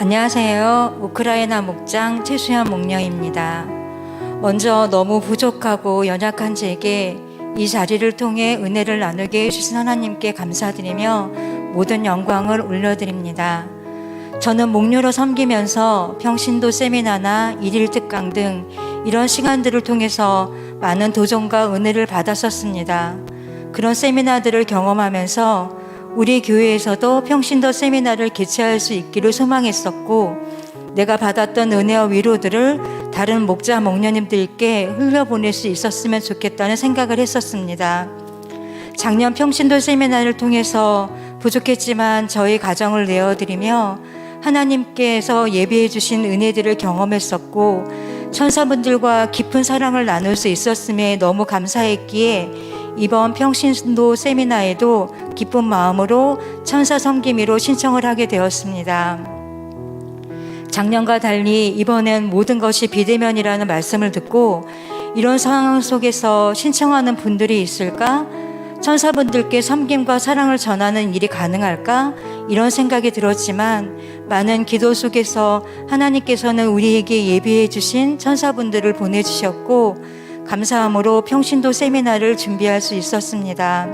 안녕하세요. 우크라이나 목장 최수연 목녀입니다. 먼저 너무 부족하고 연약한 제게 이 자리를 통해 은혜를 나누게 해주신 하나님께 감사드리며 모든 영광을 올려드립니다. 저는 목녀로 섬기면서 평신도 세미나나 일일 특강 등 이런 시간들을 통해서 많은 도전과 은혜를 받았었습니다. 그런 세미나들을 경험하면서 우리 교회에서도 평신도 세미나를 개최할 수 있기를 소망했었고, 내가 받았던 은혜와 위로들을 다른 목자 목녀님들께 흘려보낼 수 있었으면 좋겠다는 생각을 했었습니다. 작년 평신도 세미나를 통해서 부족했지만 저희 가정을 내어드리며 하나님께서 예비해 주신 은혜들을 경험했었고, 천사분들과 깊은 사랑을 나눌 수 있었음에 너무 감사했기에 이번 평신도 세미나에도 기쁜 마음으로 천사 섬김이로 신청을 하게 되었습니다. 작년과 달리 이번엔 모든 것이 비대면이라는 말씀을 듣고 이런 상황 속에서 신청하는 분들이 있을까? 천사분들께 섬김과 사랑을 전하는 일이 가능할까? 이런 생각이 들었지만 많은 기도 속에서 하나님께서는 우리에게 예비해 주신 천사분들을 보내주셨고 감사함으로 평신도 세미나를 준비할 수 있었습니다.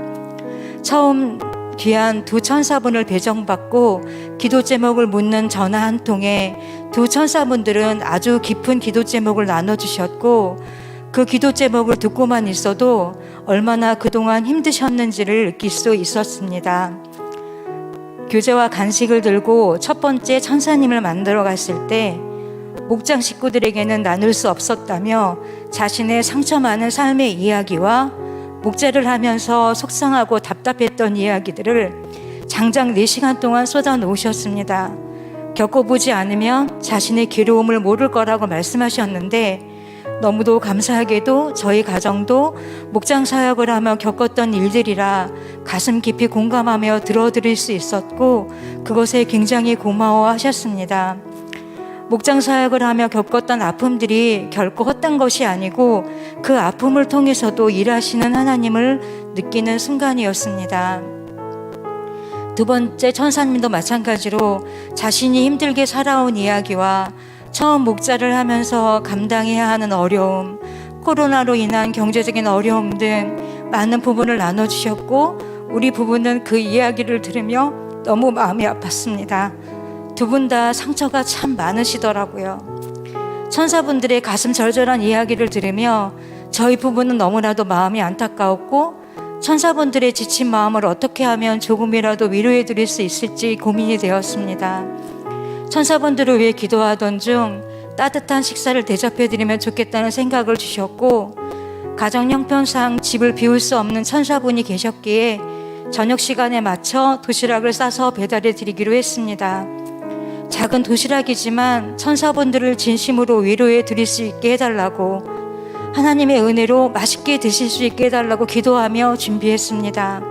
처음 귀한 두 천사분을 배정받고 기도 제목을 묻는 전화 한 통에 두 천사분들은 아주 깊은 기도 제목을 나눠주셨고, 그 기도 제목을 듣고만 있어도 얼마나 그동안 힘드셨는지를 느낄 수 있었습니다. 교제와 간식을 들고 첫 번째 천사님을 만들어 갔을 때 목장 식구들에게는 나눌 수 없었다며 자신의 상처 많은 삶의 이야기와 목자를 하면서 속상하고 답답했던 이야기들을 장장 4시간 동안 쏟아 놓으셨습니다. 겪어보지 않으면 자신의 괴로움을 모를 거라고 말씀하셨는데, 너무도 감사하게도 저희 가정도 목장 사역을 하며 겪었던 일들이라 가슴 깊이 공감하며 들어드릴 수 있었고 그것에 굉장히 고마워하셨습니다. 목장 사역을 하며 겪었던 아픔들이 결코 헛된 것이 아니고 그 아픔을 통해서도 일하시는 하나님을 느끼는 순간이었습니다. 두 번째 천사님도 마찬가지로 자신이 힘들게 살아온 이야기와 처음 목자를 하면서 감당해야 하는 어려움, 코로나로 인한 경제적인 어려움 등 많은 부분을 나눠주셨고, 우리 부부는 그 이야기를 들으며 너무 마음이 아팠습니다. 두 분 다 상처가 참 많으시더라고요. 천사분들의 가슴 절절한 이야기를 들으며 저희 부부는 너무나도 마음이 안타까웠고, 천사분들의 지친 마음을 어떻게 하면 조금이라도 위로해 드릴 수 있을지 고민이 되었습니다. 천사분들을 위해 기도하던 중 따뜻한 식사를 대접해 드리면 좋겠다는 생각을 주셨고, 가정 형편상 집을 비울 수 없는 천사분이 계셨기에 저녁 시간에 맞춰 도시락을 싸서 배달해 드리기로 했습니다. 작은 도시락이지만 천사분들을 진심으로 위로해 드릴 수 있게 해달라고, 하나님의 은혜로 맛있게 드실 수 있게 해달라고 기도하며 준비했습니다.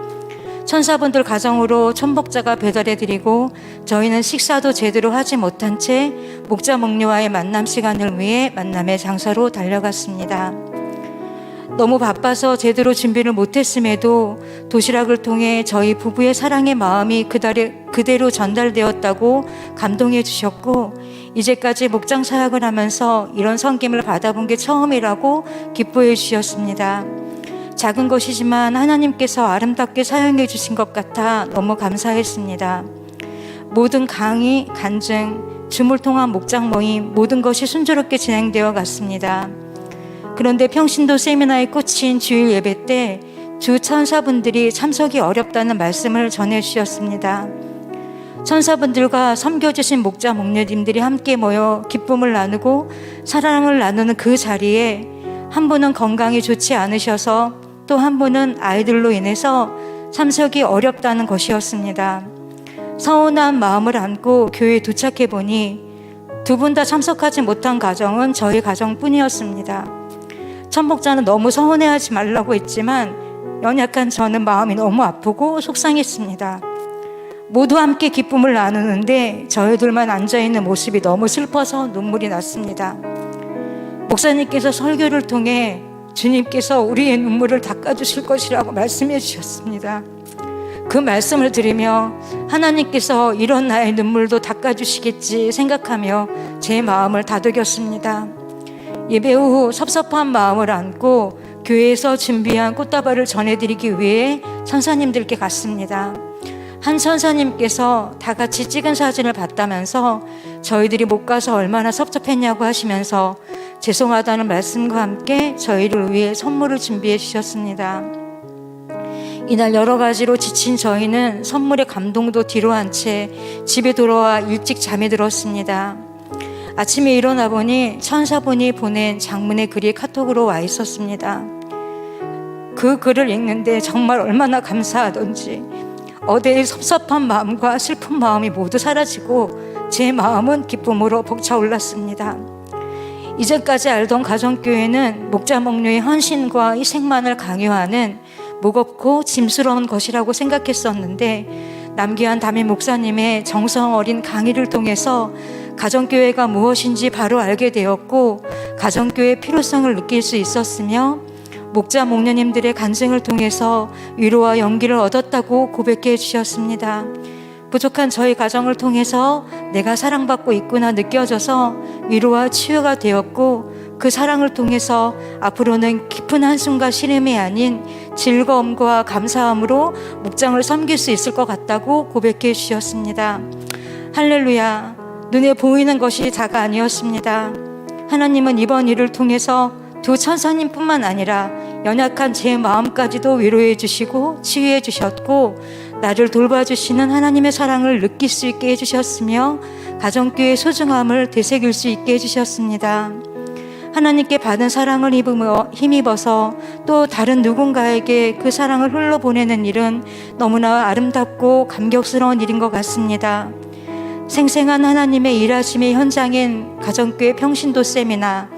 천사분들 가정으로 천복자가 배달해 드리고 저희는 식사도 제대로 하지 못한 채 목자 목녀와의 만남 시간을 위해 만남의 장소로 달려갔습니다. 너무 바빠서 제대로 준비를 못했음에도 도시락을 통해 저희 부부의 사랑의 마음이 그대로 전달되었다고 감동해 주셨고, 이제까지 목장 사역을 하면서 이런 섬김을 받아본 게 처음이라고 기뻐해 주셨습니다. 작은 것이지만 하나님께서 아름답게 사용해 주신 것 같아 너무 감사했습니다. 모든 강의, 간증, 줌을 통한 목장 모임, 모든 것이 순조롭게 진행되어 갔습니다. 그런데 평신도 세미나의 꽃인 주일 예배 때 주 천사분들이 참석이 어렵다는 말씀을 전해주셨습니다. 천사분들과 섬겨주신 목자 목녀님들이 함께 모여 기쁨을 나누고 사랑을 나누는 그 자리에 한 분은 건강이 좋지 않으셔서 또 한 분은 아이들로 인해서 참석이 어렵다는 것이었습니다. 서운한 마음을 안고 교회에 도착해 보니 두 분 다 참석하지 못한 가정은 저희 가정뿐이었습니다. 천목자는 너무 서운해하지 말라고 했지만 연약한 저는 마음이 너무 아프고 속상했습니다. 모두 함께 기쁨을 나누는데 저희들만 앉아있는 모습이 너무 슬퍼서 눈물이 났습니다. 목사님께서 설교를 통해 주님께서 우리의 눈물을 닦아주실 것이라고 말씀해 주셨습니다. 그 말씀을 들으며 하나님께서 이런 나의 눈물도 닦아주시겠지 생각하며 제 마음을 다독였습니다. 예배 후 섭섭한 마음을 안고 교회에서 준비한 꽃다발을 전해드리기 위해 천사님들께 갔습니다. 한 천사님께서 다 같이 찍은 사진을 봤다면서 저희들이 못 가서 얼마나 섭섭했냐고 하시면서 죄송하다는 말씀과 함께 저희를 위해 선물을 준비해 주셨습니다. 이날 여러 가지로 지친 저희는 선물의 감동도 뒤로 한 채 집에 돌아와 일찍 잠에 들었습니다. 아침에 일어나 보니 천사분이 보낸 장문의 글이 카톡으로 와 있었습니다. 그 글을 읽는데 정말 얼마나 감사하던지 어제의 섭섭한 마음과 슬픈 마음이 모두 사라지고 제 마음은 기쁨으로 벅차올랐습니다. 이제까지 알던 가정교회는 목자 목녀의 헌신과 희생만을 강요하는 무겁고 짐스러운 것이라고 생각했었는데 남기환 담임 목사님의 정성 어린 강의를 통해서 가정교회가 무엇인지 바로 알게 되었고 가정교회의 필요성을 느낄 수 있었으며 목자 목녀님들의 간증을 통해서 위로와 용기를 얻었다고 고백해 주셨습니다. 부족한 저희 가정을 통해서 내가 사랑받고 있구나 느껴져서 위로와 치유가 되었고 그 사랑을 통해서 앞으로는 깊은 한숨과 시름이 아닌 즐거움과 감사함으로 목장을 섬길 수 있을 것 같다고 고백해 주셨습니다. 할렐루야. 눈에 보이는 것이 다가 아니었습니다. 하나님은 이번 일을 통해서 두 천사님뿐만 아니라 연약한 제 마음까지도 위로해 주시고 치유해 주셨고 나를 돌봐주시는 하나님의 사랑을 느낄 수 있게 해주셨으며 가정교회의 소중함을 되새길 수 있게 해주셨습니다. 하나님께 받은 사랑을 힘입어서 또 다른 누군가에게 그 사랑을 흘러보내는 일은 너무나 아름답고 감격스러운 일인 것 같습니다. 생생한 하나님의 일하심의 현장인 가정교회 평신도쌤이나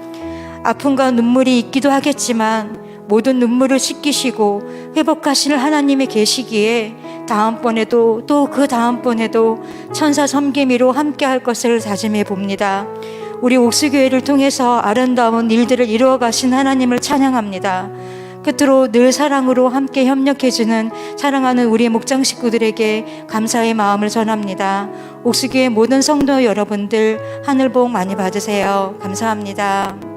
아픔과 눈물이 있기도 하겠지만 모든 눈물을 씻기시고 회복하시는 하나님이 계시기에 다음번에도 또 그 다음번에도 천사 섬기미로 함께할 것을 다짐해 봅니다. 우리 옥수교회를 통해서 아름다운 일들을 이루어 가신 하나님을 찬양합니다. 끝으로 늘 사랑으로 함께 협력해주는 사랑하는 우리 목장 식구들에게 감사의 마음을 전합니다. 옥수교회 모든 성도 여러분들 하늘 복 많이 받으세요. 감사합니다.